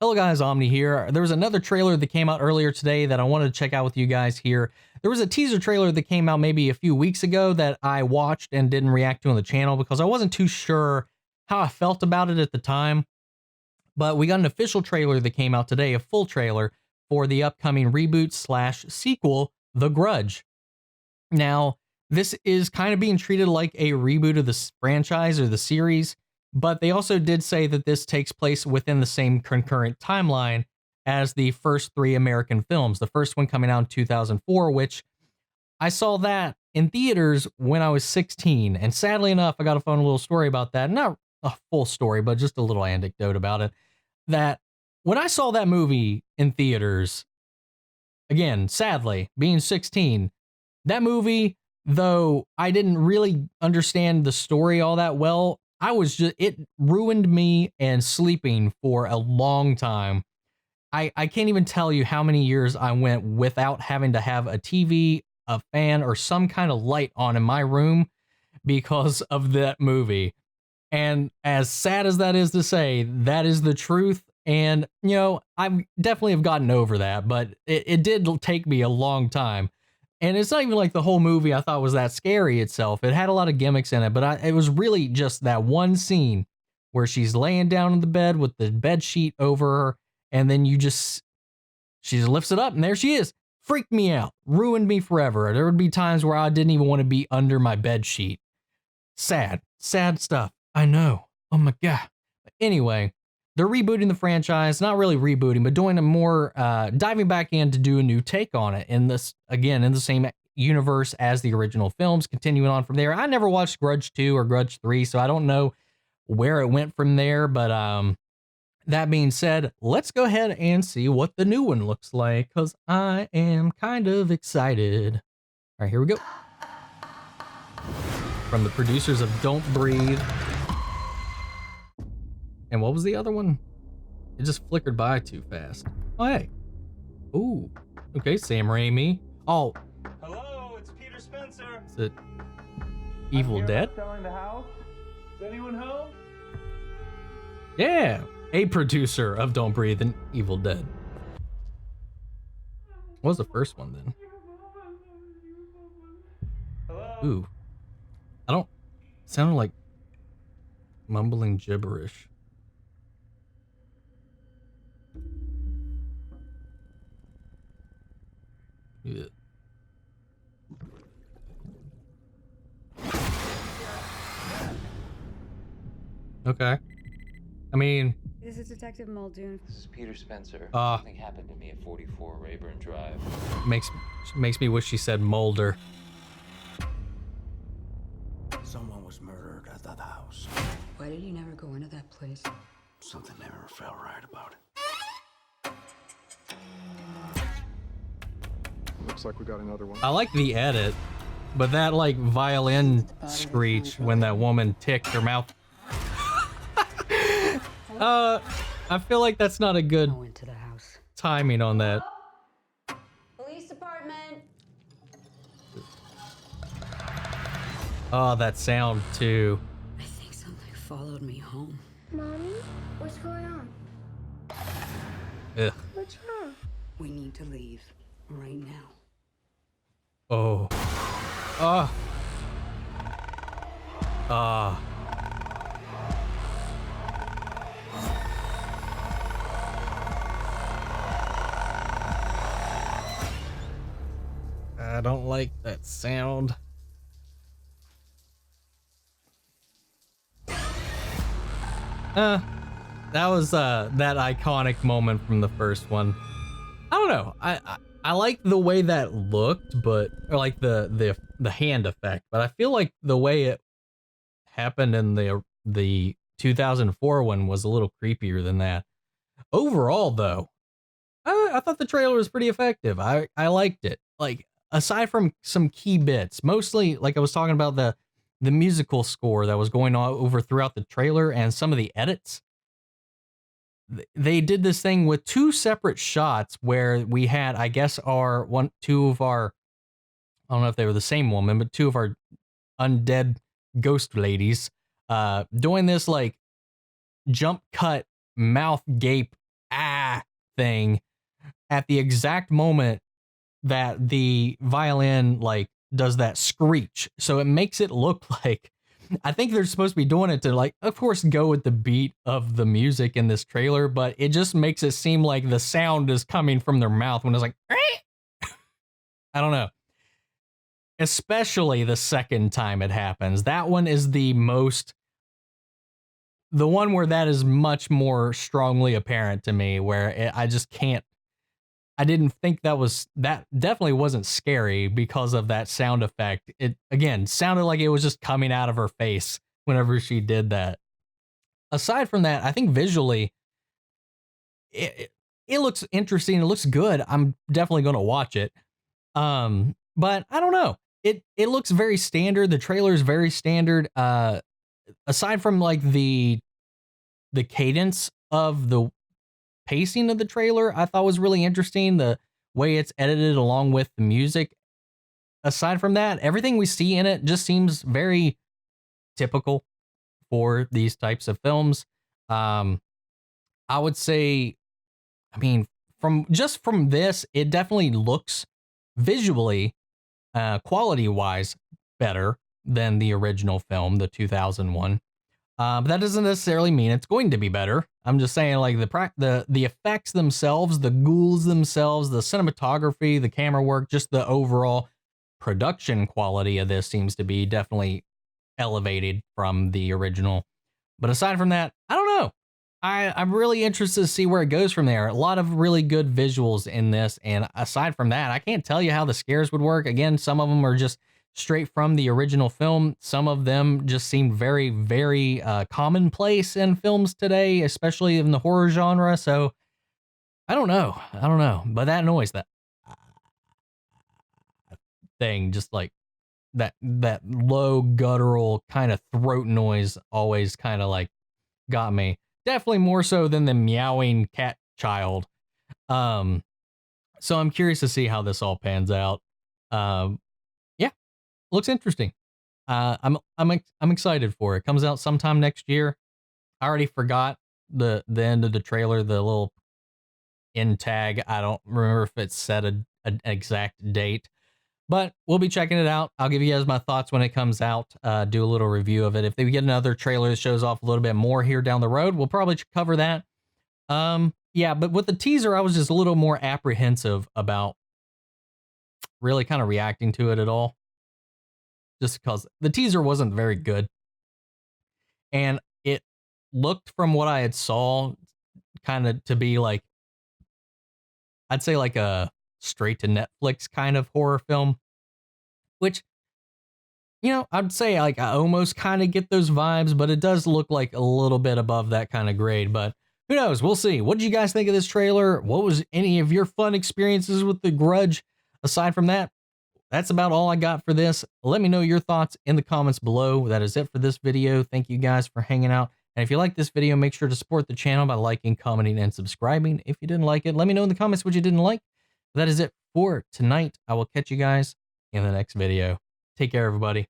Hello guys, Omni here. There was another trailer that came out earlier today that I wanted to check out with you guys here. There was a teaser trailer that came out maybe a few weeks ago that I watched and didn't react to on the channel because I wasn't too sure how I felt about it at the time. But we got an official trailer that came out today, a full trailer for the upcoming reboot slash sequel, The Grudge. Now, this is kind of being treated like a reboot of the franchise or the series, but they also did say that this takes place within the same concurrent timeline as the first three American films. The first one coming out in 2004, which I saw that in theaters when I was 16. And sadly enough, I got to find a little story about that. Not a full story, but just a little anecdote about it. That when I saw that movie in theaters, again, sadly, being 16, that movie, though I didn't really understand the story all that well, it ruined me and sleeping for a long time. I can't even tell you how many years I went without having to have a TV, a fan, or some kind of light on in my room because of that movie. And as sad as that is to say, that is the truth. And, you know, I definitely have gotten over that, but it did take me a long time. And it's not even like the whole movie I thought was that scary itself. It had a lot of gimmicks in it, but it was really just that one scene where she's laying down in the bed with the bed sheet over her, and then she just lifts it up, and there she is. Freaked me out. Ruined me forever. There would be times where I didn't even want to be under my bed sheet. Sad. Sad stuff. I know. Oh my God. But anyway, they're rebooting the franchise. Not really rebooting, but doing a more, diving back in to do a new take on it. In this, again, in the same universe as the original films, continuing on from there. I never watched Grudge 2 or Grudge 3, so I don't know where it went from there. But that being said, let's go ahead and see what the new one looks like, because I am kind of excited. All right, here we go. From the producers of Don't Breathe. And what was the other one? It just flickered by too fast. Oh, hey. Ooh. Okay, Sam Raimi. Oh. Hello, it's Peter Spencer. Is it Evil Dead? Selling the house. Is anyone home? Yeah. A producer of Don't Breathe and Evil Dead. What was the first one then? Hello? Ooh. I don't... It sounded like mumbling gibberish. Yeah. Okay. I mean... This is Detective Muldoon. This is Peter Spencer. Something happened to me at 44 Rayburn Drive. Makes me wish she said Mulder. Someone was murdered at that house. Why did you never go into that place? Something never felt right about it. Looks like we got another one. I like the edit, but that like violin screech when that woman ticked her mouth. I feel like that's not a good Go into the house. timing on that. Police department. Oh, that sound too. I think something followed me home. Mommy, what's going on? Ugh. What's wrong? We need to leave right now. Oh. Ah. Ah. I don't like that sound. That was that iconic moment from the first one. I don't know. I like the way that looked, but or like the hand effect, but I feel like the way it happened in the 2004 one was a little creepier than that. Overall, though, I thought the trailer was pretty effective. I liked it. Like, aside from some key bits, mostly like I was talking about the musical score that was going on over throughout the trailer and some of the edits. They did this thing with two separate shots where we had, I guess, two of our, I don't know if they were the same woman, but two of our undead ghost ladies, doing this like jump cut, mouth gape, thing at the exact moment that the violin like does that screech. So it makes it look like, I think they're supposed to be doing it to like, of course, go with the beat of the music in this trailer, but it just makes it seem like the sound is coming from their mouth when it's like, I don't know. Especially the second time it happens. That one is the one where that is much more strongly apparent to me, where I just can't, I didn't think that definitely wasn't scary because of that sound effect. It, again, sounded like it was just coming out of her face whenever she did that. Aside from that, I think visually, it looks interesting. It looks good. I'm definitely going to watch it. But I don't know. It looks very standard. The trailer is very standard. Aside from like the cadence of the pacing of the trailer, I thought was really interesting. The way it's edited along with the music. Aside from that, everything we see in it just seems very typical for these types of films. I would say, I mean, from this, it definitely looks visually, quality wise, better than the original film, the 2001. But that doesn't necessarily mean it's going to be better. I'm just saying, like, the effects themselves, the ghouls themselves, the cinematography, the camera work, just the overall production quality of this seems to be definitely elevated from the original. But aside from that, I don't know. I'm really interested to see where it goes from there. A lot of really good visuals in this. And aside from that, I can't tell you how the scares would work. Again, some of them are just straight from the original film. Some of them just seem very, very commonplace in films today, especially in the horror genre. So I don't know. But that noise, that thing, just like that low guttural kind of throat noise always kind of like got me. Definitely more so than the meowing cat child. So I'm curious to see how this all pans out. Yeah, looks interesting. I'm excited for it. Comes out sometime next year. I already forgot the end of the trailer, the little end tag. I don't remember if it said an exact date, but we'll be checking it out. I'll give you guys my thoughts when it comes out. Do a little review of it. If they get another trailer that shows off a little bit more here down the road, we'll probably cover that. Yeah, but with the teaser, I was just a little more apprehensive about really kind of reacting to it at all. Just because the teaser wasn't very good. And it looked, from what I had saw, kind of to be like, I'd say like a straight to Netflix kind of horror film, which, you know, I'd say like I almost kind of get those vibes, but it does look like a little bit above that kind of grade. But who knows? We'll see. What did you guys think of this trailer? What was any of your fun experiences with The Grudge? Aside from that, that's about all I got for this. Let me know your thoughts in the comments below. That is it for this video. Thank you guys for hanging out. And if you like this video, make sure to support the channel by liking, commenting, and subscribing. If you didn't like it, let me know in the comments what you didn't like. That is it for tonight. I will catch you guys in the next video. Take care, everybody.